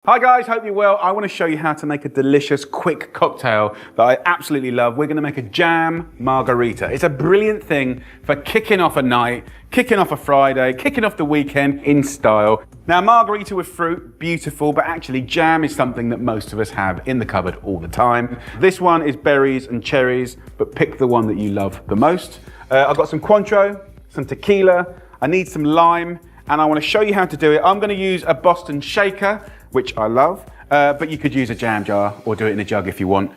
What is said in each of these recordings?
Hi guys, hope you're well. I want to show you how to make a delicious, quick cocktail that I absolutely love. We're going to make a jam margarita. It's a brilliant thing for kicking off a night, kicking off a Friday, kicking off the weekend in style. Now, margarita with fruit, beautiful, but actually jam is something that most of us have in the cupboard all the time. This one is berries and cherries, but pick the one that you love the most. I've got some Cointreau, some tequila, I need some lime, and I want to show you how to do it. I'm going to use a Boston shaker, which I love, but you could use a jam jar or do it in a jug if you want.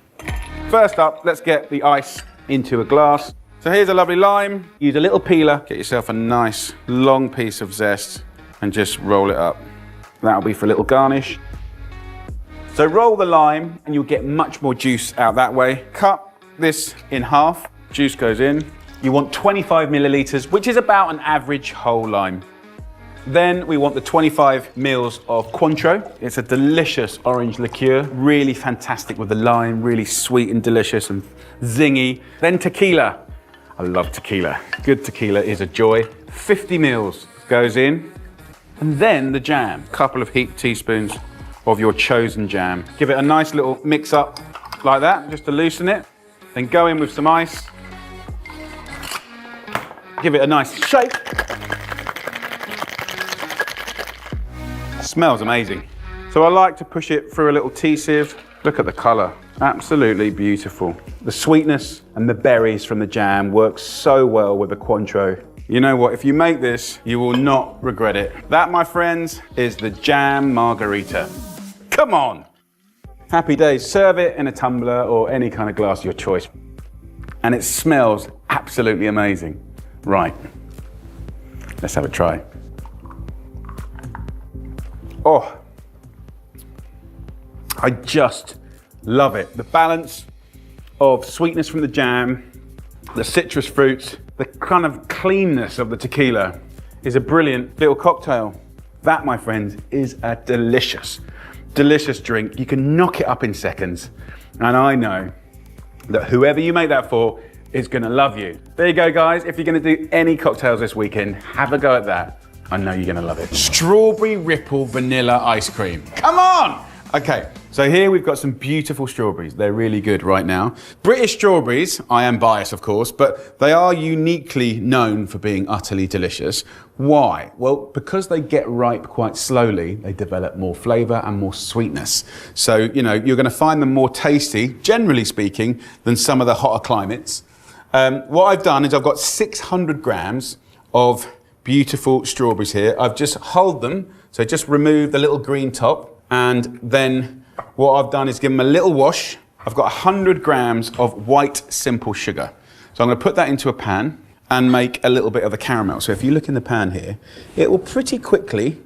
First up, let's get the ice into a glass. So here's a lovely lime. Use a little peeler, get yourself a nice long piece of zest and just roll it up. That'll be for a little garnish. So roll the lime and you'll get much more juice out that way. Cut this in half, juice goes in. You want 25 milliliters, which is about an average whole lime. Then we want the 25 mils of Cointreau. It's a delicious orange liqueur, really fantastic with the lime, really sweet and delicious and zingy. Then tequila. I love tequila. Good tequila is a joy. 50 mils goes in. And then the jam. Couple of heaped teaspoons of your chosen jam. Give it a nice little mix up like that, just to loosen it. Then go in with some ice. Give it a nice shake. Smells amazing. So I like to push it through a little tea sieve. Look at the color, absolutely beautiful. The sweetness and the berries from the jam work so well with the Cointreau. You know what, if you make this, you will not regret it. That, my friends, is the jam margarita. Come on. Happy days, serve it in a tumbler or any kind of glass of your choice. And it smells absolutely amazing. Right, let's have a try. Oh, I just love it. The balance of sweetness from the jam, the citrus fruits, the kind of cleanness of the tequila is a brilliant little cocktail. That, my friends, is a delicious, delicious drink. You can knock it up in seconds. And I know that whoever you make that for is gonna love you. There you go, guys. If you're gonna do any cocktails this weekend, have a go at that. I know you're gonna love it. Strawberry Ripple Vanilla Ice Cream. Come on! Okay, so here we've got some beautiful strawberries. They're really good right now. British strawberries, I am biased of course, but they are uniquely known for being utterly delicious. Why? Well, because they get ripe quite slowly, they develop more flavor and more sweetness. So, you know, you're gonna find them more tasty, generally speaking, than some of the hotter climates. What I've done is I've got 600 grams of beautiful strawberries here. I've just hulled them, so just remove the little green top, and then what I've done is give them a little wash. I've got 100 grams of white simple sugar. So I'm gonna put that into a pan and make a little bit of the caramel. So if you look in the pan here, it will pretty quickly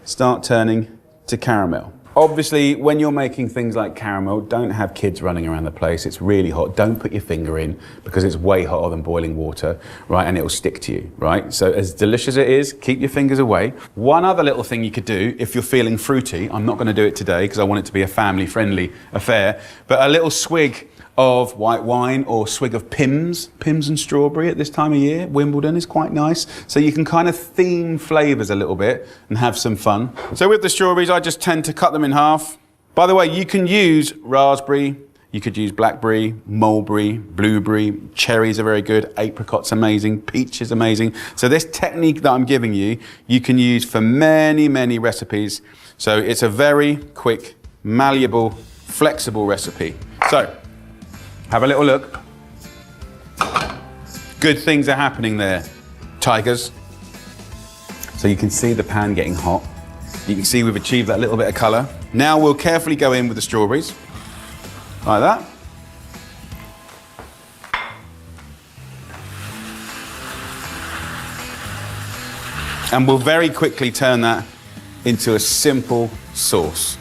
start turning to caramel. Obviously, when you're making things like caramel, don't have kids running around the place. It's really hot. Don't put your finger in because it's way hotter than boiling water, right? And it will stick to you, right? So as delicious as it is, keep your fingers away. One other little thing you could do if you're feeling fruity, I'm not going to do it today because I want it to be a family-friendly affair, but a little swig of white wine or swig of Pimm's and strawberry at this time of year. Wimbledon is quite nice. So you can kind of theme flavors a little bit and have some fun. So with the strawberries, I just tend to cut them in half. By the way, you can use raspberry, you could use blackberry, mulberry, blueberry, cherries are very good, apricot's amazing, peach is amazing. So this technique that I'm giving you, you can use for many, many recipes. So it's a very quick, malleable, flexible recipe. So, have a little look. Good things are happening there, tigers. So you can see the pan getting hot. You can see we've achieved that little bit of color. Now we'll carefully go in with the strawberries, like that. And we'll very quickly turn that into a simple sauce.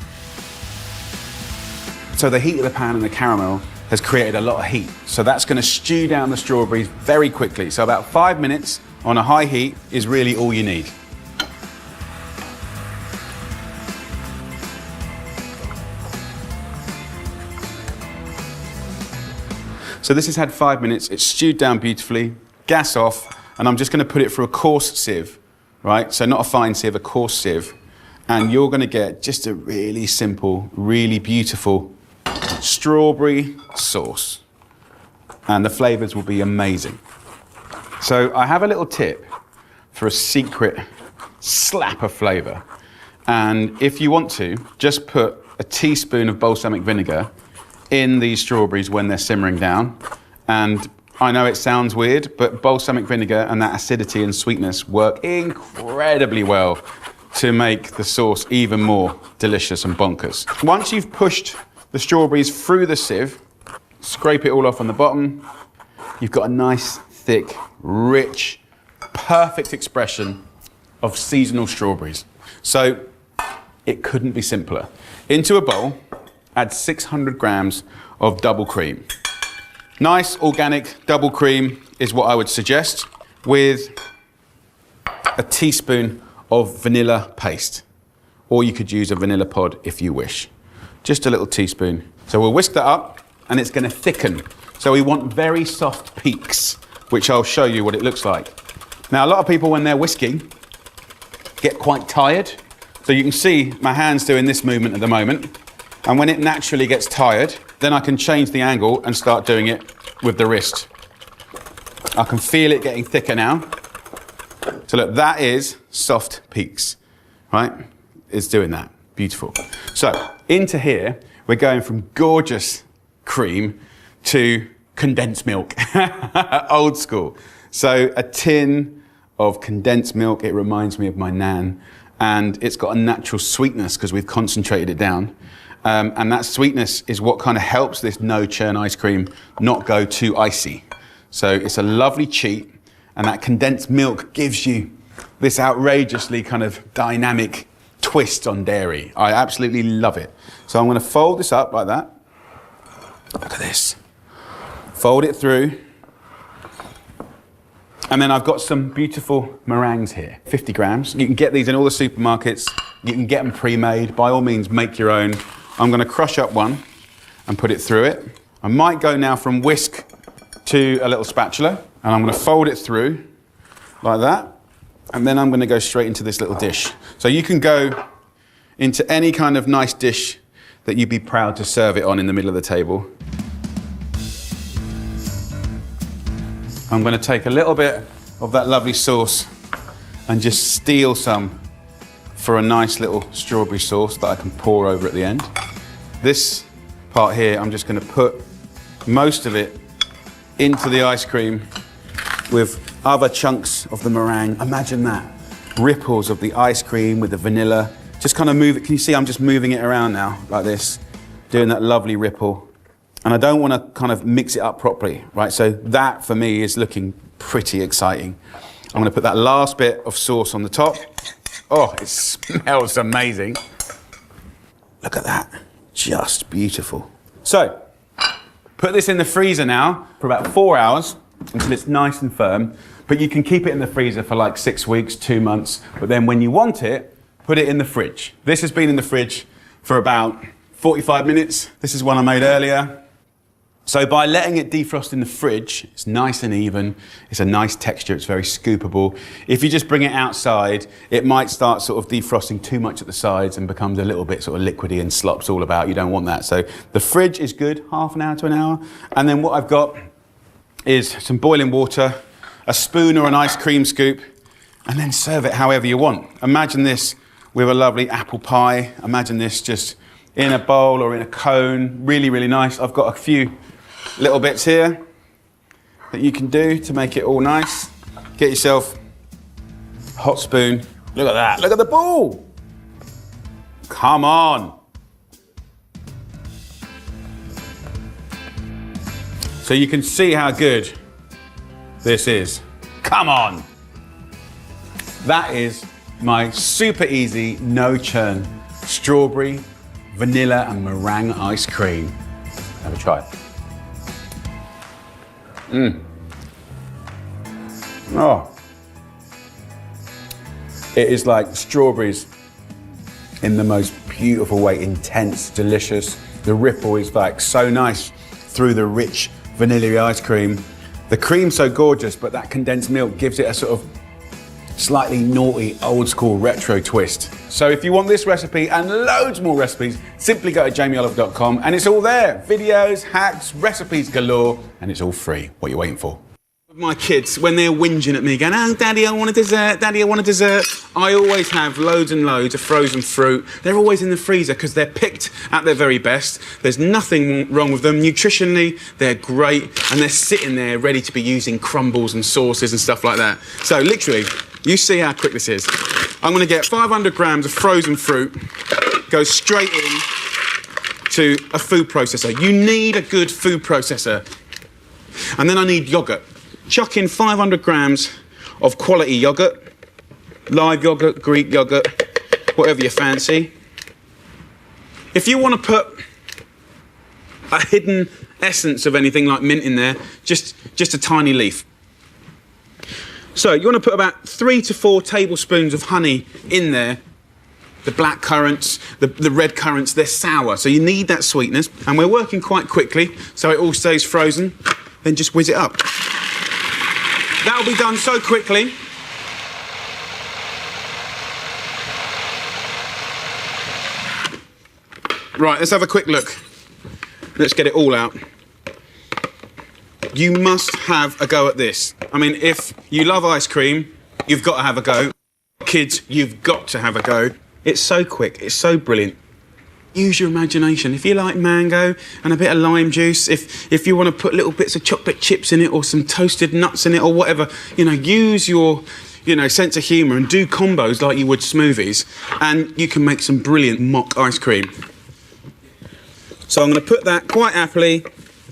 So the heat of the pan and the caramel has created a lot of heat. So that's gonna stew down the strawberries very quickly. So about 5 minutes on a high heat is really all you need. So this has had 5 minutes, it's stewed down beautifully, gas off, and I'm just gonna put it through a coarse sieve, right? So not a fine sieve, a coarse sieve. And you're gonna get just a really simple, really beautiful strawberry sauce. And the flavors will be amazing. So I have a little tip for a secret slap of flavor. And if you want to, just put a teaspoon of balsamic vinegar in these strawberries when they're simmering down. And I know it sounds weird, but balsamic vinegar and that acidity and sweetness work incredibly well to make the sauce even more delicious and bonkers. Once you've pushed the strawberries through the sieve, scrape it all off on the bottom, you've got a nice, thick, rich, perfect expression of seasonal strawberries. So it couldn't be simpler. Into a bowl, add 600 grams of double cream. Nice organic double cream is what I would suggest, with a teaspoon of vanilla paste. Or you could use a vanilla pod if you wish. Just a little teaspoon. So we'll whisk that up and it's gonna thicken. So we want very soft peaks, which I'll show you what it looks like. Now, a lot of people when they're whisking get quite tired. So you can see my hand's doing this movement at the moment. And when it naturally gets tired, then I can change the angle and start doing it with the wrist. I can feel it getting thicker now. So look, that is soft peaks, right? It's doing that, beautiful. So into here, we're going from gorgeous cream to condensed milk, old school. So a tin of condensed milk, it reminds me of my nan, and it's got a natural sweetness because we've concentrated it down. And that sweetness is what kind of helps this no churn ice cream not go too icy. So it's a lovely cheat, and that condensed milk gives you this outrageously kind of dynamic twist on dairy. I absolutely love it. So I'm going to fold this up like that. Look at this. Fold it through. And then I've got some beautiful meringues here, 50 grams. You can get these in all the supermarkets. You can get them pre-made. By all means, make your own. I'm going to crush up one and put it through it. I might go now from whisk to a little spatula, and I'm going to fold it through like that. And then I'm going to go straight into this little dish. So you can go into any kind of nice dish that you'd be proud to serve it on in the middle of the table. I'm going to take a little bit of that lovely sauce and just steal some for a nice little strawberry sauce that I can pour over at the end. This part here, I'm just going to put most of it into the ice cream with other chunks of the meringue. Imagine that. Ripples of the ice cream with the vanilla. Just kind of move it. Can you see I'm just moving it around now like this, doing that lovely ripple. And I don't want to kind of mix it up properly, right? So that for me is looking pretty exciting. I'm going to put that last bit of sauce on the top. Oh, it smells amazing. Look at that. Just beautiful. So, put this in the freezer now for about 4 hours until it's nice and firm. But you can keep it in the freezer for like 6 weeks, 2 months. But then when you want it, put it in the fridge. This has been in the fridge for about 45 minutes. This is one I made earlier. So by letting it defrost in the fridge, it's nice and even, it's a nice texture, it's very scoopable. If you just bring it outside, it might start sort of defrosting too much at the sides and becomes a little bit sort of liquidy and slops all about. You don't want that. So the fridge is good, half an hour to an hour. And then what I've got is some boiling water, a spoon or an ice cream scoop, and then serve it however you want. Imagine this with a lovely apple pie. Imagine this just in a bowl or in a cone. Really, really nice. I've got a few little bits here that you can do to make it all nice. Get yourself a hot spoon. Look at that. Look at the ball. Come on. So you can see how good this is. Come on. That is my super easy, no churn, strawberry, vanilla and meringue ice cream. Have a try. Oh. It is like strawberries in the most beautiful way, intense, delicious. The ripple is like so nice through the rich vanilla ice cream. The cream's so gorgeous, but that condensed milk gives it a sort of slightly naughty, old school retro twist. So if you want this recipe and loads more recipes, simply go to jamieoliver.com and it's all there. Videos, hacks, recipes galore, and it's all free. What are you waiting for? My kids, when they're whinging at me going, oh, Daddy, I want a dessert, Daddy, I want a dessert, I always have loads and loads of frozen fruit. They're always in the freezer because they're picked at their very best. There's nothing wrong with them. Nutritionally, they're great, and they're sitting there ready to be used in crumbles and sauces and stuff like that. So literally, you see how quick this is. I'm going to get 500 grams of frozen fruit, go straight in to a food processor. You need a good food processor. And then I need yoghurt. Chuck in 500 grams of quality yoghurt, live yoghurt, Greek yoghurt, whatever you fancy. If you want to put a hidden essence of anything like mint in there, just a tiny leaf. So you want to put about 3 to 4 tablespoons of honey in there. The black currants, the red currants, they're sour, so you need that sweetness. And we're working quite quickly, so it all stays frozen. Then just whiz it up. That'll be done so quickly. Right, let's have a quick look. Let's get it all out. You must have a go at this. I mean, if you love ice cream, you've got to have a go. Kids, you've got to have a go. It's so quick, it's so brilliant. Use your imagination. If you like mango and a bit of lime juice, if you want to put little bits of chocolate chips in it or some toasted nuts in it or whatever, use your, sense of humour and do combos like you would smoothies, and you can make some brilliant mock ice cream. So I'm going to put that quite happily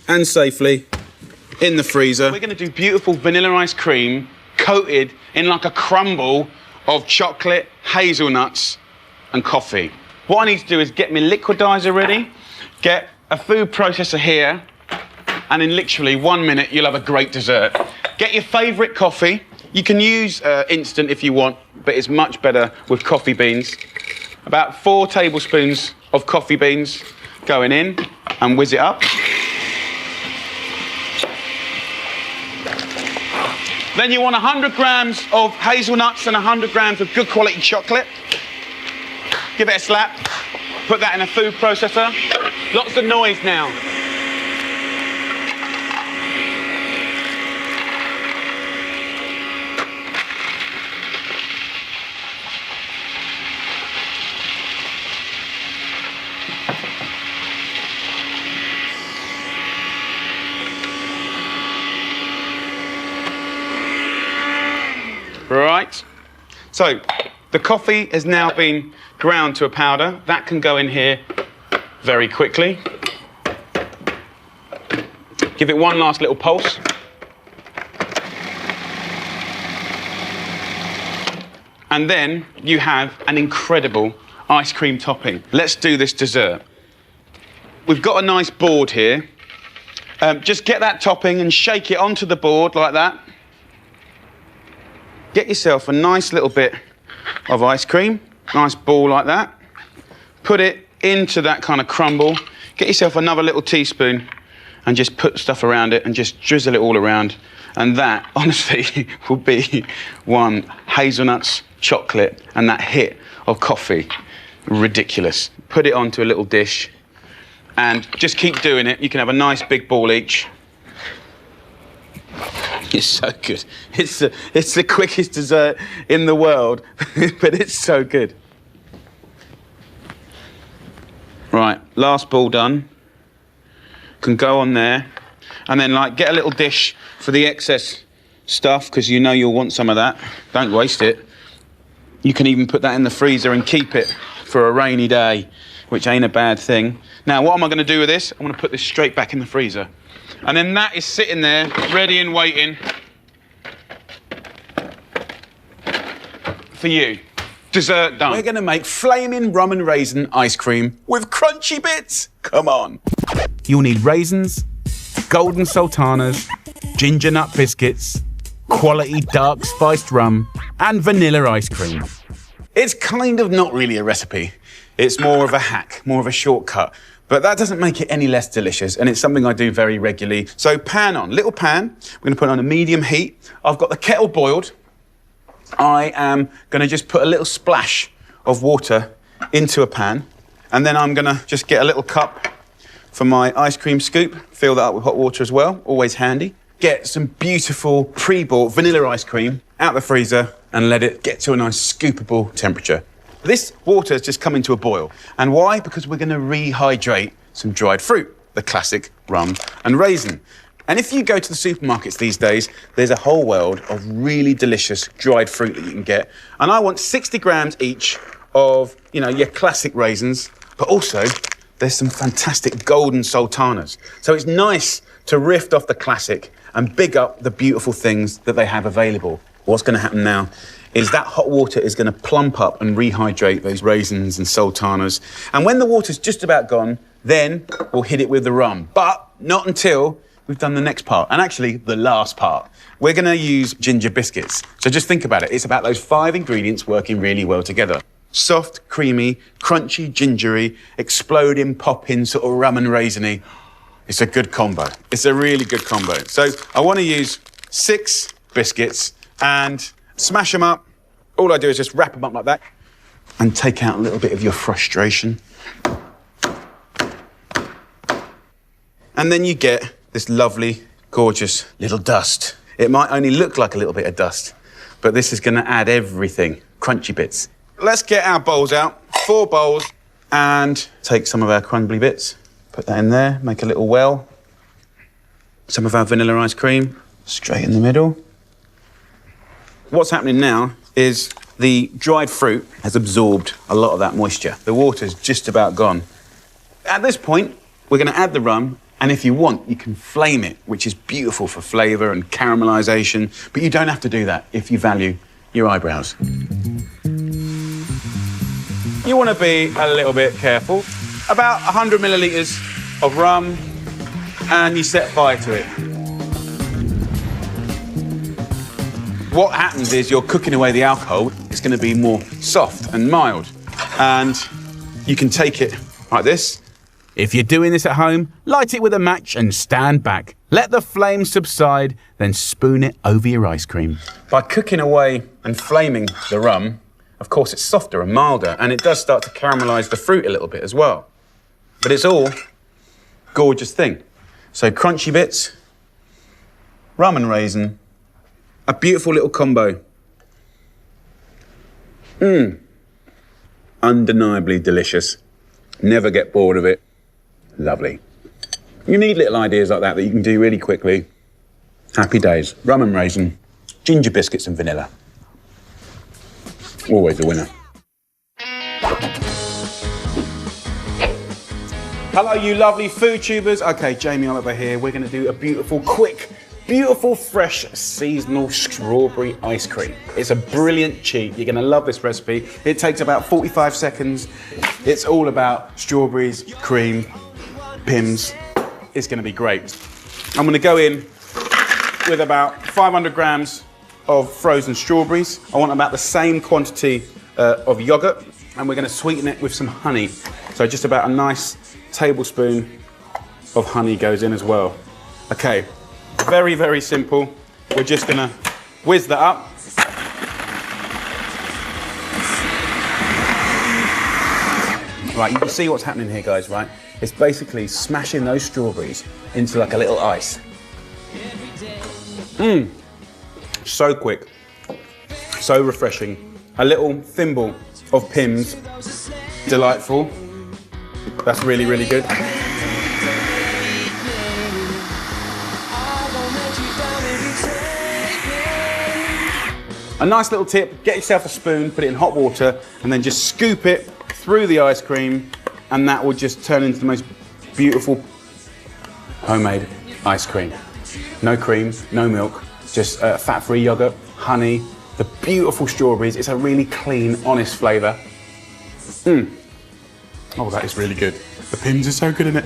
and safely in the freezer. We're going to do beautiful vanilla ice cream coated in like a crumble of chocolate, hazelnuts and coffee. What I need to do is get my liquidizer ready, get a food processor here, and in literally 1 minute, you'll have a great dessert. Get your favourite coffee. You can use instant if you want, but it's much better with coffee beans. About 4 tablespoons of coffee beans going in, and whiz it up. Then you want 100 grams of hazelnuts and 100 grams of good quality chocolate. Give it a slap, put that in a food processor. Lots of noise now. Right, so the coffee has now been ground to a powder. That can go in here very quickly. Give it one last little pulse. And then you have an incredible ice cream topping. Let's do this dessert. We've got a nice board here. Just get that topping and shake it onto the board like that. Get yourself a nice little bit of ice cream, nice ball like that. Put it into that kind of crumble. Get yourself another little teaspoon and just put stuff around it and just drizzle it all around. And that, honestly, will be one hazelnuts, chocolate, and that hit of coffee. Ridiculous. Put it onto a little dish and just keep doing it. You can have a nice big ball each. It's so good. It's the quickest dessert in the world, but it's so good. Right, last ball done. Can go on there. And then get a little dish for the excess stuff, because you know you'll want some of that. Don't waste it. You can even put that in the freezer and keep it for a rainy day, which ain't a bad thing. Now, what am I going to do with this? I'm going to put this straight back in the freezer. And then that is sitting there, ready and waiting for you. Dessert done. We're going to make flaming rum and raisin ice cream with crunchy bits. Come on. You'll need raisins, golden sultanas, ginger nut biscuits, quality dark spiced rum, and vanilla ice cream. It's kind of not really a recipe. It's more of a hack, more of a shortcut. But that doesn't make it any less delicious, and it's something I do very regularly. So pan on, little pan. We're going to put it on a medium heat. I've got the kettle boiled. I am gonna just put a little splash of water into a pan, and then I'm gonna just get a little cup for my ice cream scoop, fill that up with hot water as well, always handy. Get some beautiful pre-bought vanilla ice cream out the freezer and let it get to a nice scoopable temperature. This water has just come into a boil. And why? Because we're gonna rehydrate some dried fruit, the classic rum and raisin. And if you go to the supermarkets these days, there's a whole world of really delicious dried fruit that you can get. And I want 60 grams each of, you know, your classic raisins, but also there's some fantastic golden sultanas. So it's nice to riff off the classic and big up the beautiful things that they have available. What's going to happen now is that hot water is going to plump up and rehydrate those raisins and sultanas. And when the water's just about gone, then we'll hit it with the rum. But not until we've done the next part, and actually the last part. We're going to use ginger biscuits. So just think about it. It's about those 5 ingredients working really well together. Soft, creamy, crunchy, gingery, exploding, popping, sort of rum and raisiny. It's a good combo. It's a really good combo. So I want to use 6 biscuits and smash them up. All I do is just wrap them up like that and take out a little bit of your frustration. And then you get this lovely, gorgeous little dust. It might only look like a little bit of dust, but this is going to add everything, crunchy bits. Let's get our bowls out, 4 bowls, and take some of our crumbly bits. Put that in there, make a little well. Some of our vanilla ice cream, straight in the middle. What's happening now is the dried fruit has absorbed a lot of that moisture. The water's just about gone. At this point, we're going to add the rum, and if you want, you can flame it, which is beautiful for flavour and caramelisation, but you don't have to do that if you value your eyebrows. You want to be a little bit careful. About 100 millilitres of rum, and you set fire to it. What happens is you're cooking away the alcohol. It's going to be more soft and mild, and you can take it like this. If you're doing this at home, light it with a match and stand back. Let the flames subside, then spoon it over your ice cream. By cooking away and flaming the rum, of course, it's softer and milder, and it does start to caramelise the fruit a little bit as well. But it's all gorgeous thing. So crunchy bits, rum and raisin, a beautiful little combo. Undeniably delicious. Never get bored of it. Lovely. You need little ideas like that you can do really quickly. Happy days. Rum and raisin, ginger biscuits and vanilla. Always a winner. Hello, you lovely food tubers. Okay, Jamie Oliver here. We're going to do a beautiful, quick, beautiful, fresh, seasonal strawberry ice cream. It's a brilliant cheat. You're going to love this recipe. It takes about 45 seconds. It's all about strawberries, cream, Pimm's. It's going to be great. I'm going to go in with about 500 grams of frozen strawberries. I want about the same quantity of yogurt, and we're going to sweeten it with some honey. So just about a nice tablespoon of honey goes in as well. Okay, very, very simple. We're just going to whiz that up. Right, you can see what's happening here, guys, right? It's basically smashing those strawberries into like a little ice. So quick, so refreshing. A little thimble of Pimm's, delightful. That's really, really good. A nice little tip, get yourself a spoon, put it in hot water, and then just scoop it through the ice cream, and that will just turn into the most beautiful homemade ice cream. No cream, no milk, just fat-free yogurt, honey, the beautiful strawberries. It's a really clean, honest flavour. Oh, that is really good. The Pimm's are so good in it.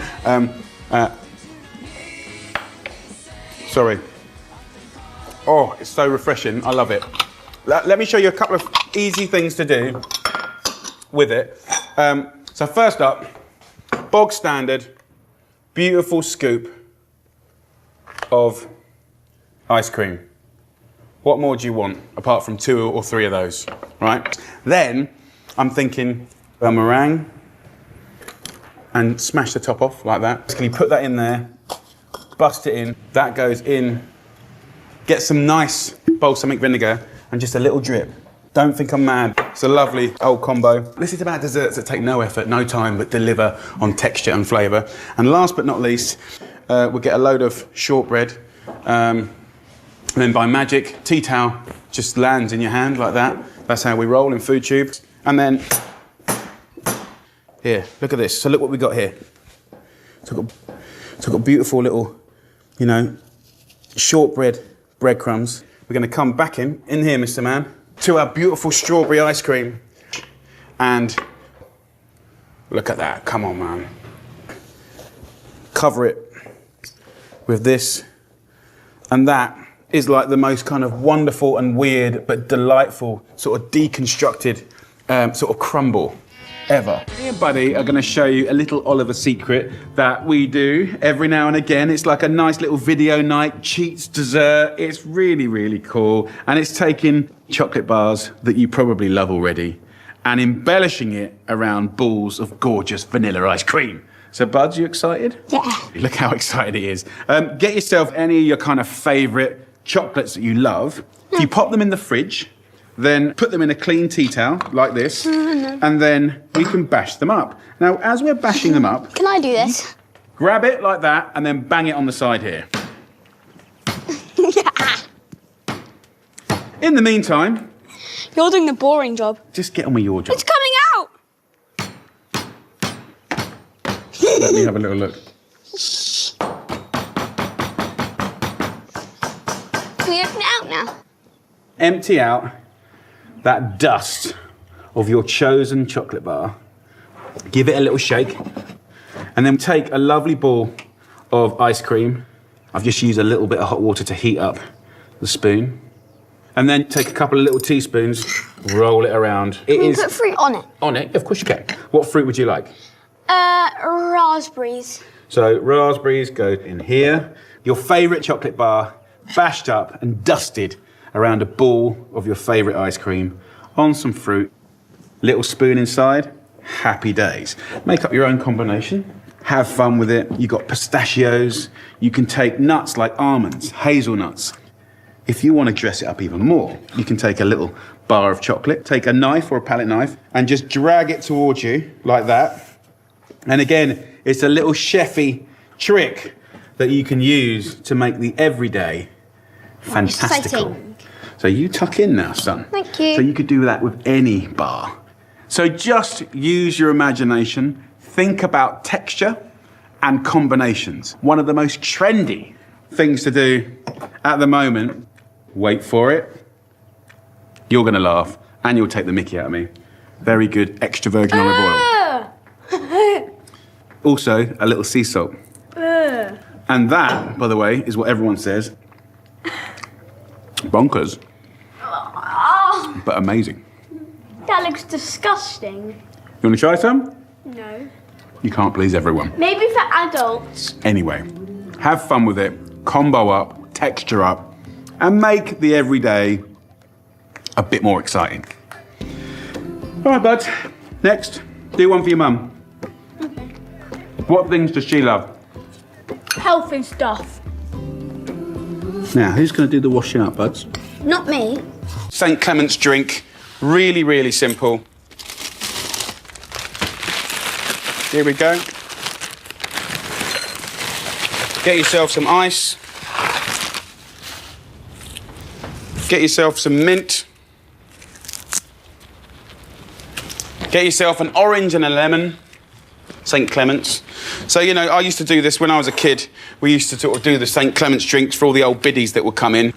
Sorry. Oh, it's so refreshing. I love it. Let me show you a couple of easy things to do with it. So first up, bog standard, beautiful scoop of ice cream. What more do you want, apart from 2 or 3 of those, right? Then, I'm thinking a meringue, and smash the top off like that. Can you put that in there, bust it in, that goes in, get some nice balsamic vinegar, and just a little drip. Don't think I'm mad. It's a lovely old combo. This is about desserts that take no effort, no time, but deliver on texture and flavour. And last but not least, we'll get a load of shortbread. And then by magic, tea towel just lands in your hand like that. That's how we roll in Food Tube. And then, here, look at this. So look what we got here. So I've got beautiful little, you know, shortbread breadcrumbs. We're going to come back in here, Mr. Man, to our beautiful strawberry ice cream. And look at that, come on, man. Cover it with this. And that is like the most kind of wonderful and weird, but delightful sort of deconstructed sort of crumble ever. Me and Buddy are going to show you a little Oliver secret that we do every now and again. It's like a nice little video night, cheats dessert. It's really, really cool. And it's taking chocolate bars that you probably love already and embellishing it around balls of gorgeous vanilla ice cream. So Buds, you excited? Yeah. Look how excited he is. Get yourself any of your kind of favourite chocolates that you love. You pop them in the fridge, then put them in a clean tea towel, like this, and then we can bash them up. Now, as we're bashing them up... Can I do this? Grab it like that, and then bang it on the side here. In the meantime... You're doing the boring job. Just get on with your job. It's coming out! Let me have a little look. Can we open it out now? Empty out that dust of your chosen chocolate bar. Give it a little shake. And then take a lovely ball of ice cream. I've just used a little bit of hot water to heat up the spoon. And then take a couple of little teaspoons, roll it around. Can you put fruit on it? On it? Of course you can. What fruit would you like? Raspberries. So raspberries go in here. Your favourite chocolate bar, bashed up and dusted around a ball of your favourite ice cream, on some fruit, little spoon inside, happy days. Make up your own combination, have fun with it. You've got pistachios, you can take nuts like almonds, hazelnuts. If you want to dress it up even more, you can take a little bar of chocolate, take a knife or a palette knife, and just drag it towards you like that. And again, it's a little chefy trick that you can use to make the everyday fantastical. Exciting. So you tuck in now, son. Thank you. So you could do that with any bar. So just use your imagination, think about texture and combinations. One of the most trendy things to do at the moment, wait for it, you're gonna laugh and you'll take the mickey out of me. Very good extra virgin olive oil. Also, a little sea salt. And that, by the way, is what everyone says. Bonkers. But amazing. That looks disgusting. You want to try some? No. You can't please everyone. Maybe for adults. Anyway, have fun with it, combo up, texture up, and make the everyday a bit more exciting. All right, bud. Next, do one for your mum. What things does she love? Healthy stuff. Now, who's going to do the washing up, buds? Not me. St. Clement's drink, really, really simple. Here we go. Get yourself some ice. Get yourself some mint. Get yourself an orange and a lemon. St. Clement's. So, you know, I used to do this when I was a kid. We used to sort of do the St. Clement's drinks for all the old biddies that would come in.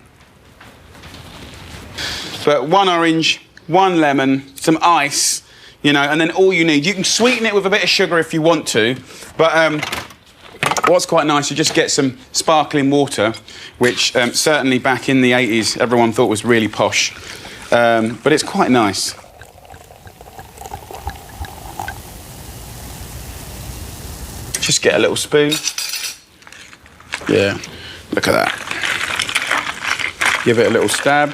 But 1 orange, 1 lemon, some ice, you know, and then all you need. You can sweeten it with a bit of sugar if you want to, but what's quite nice, you just get some sparkling water, which certainly back in the 80s everyone thought was really posh, but it's quite nice. Just get a little spoon. Yeah, look at that. Give it a little stab.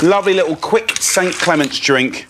Lovely little quick St. Clement's drink.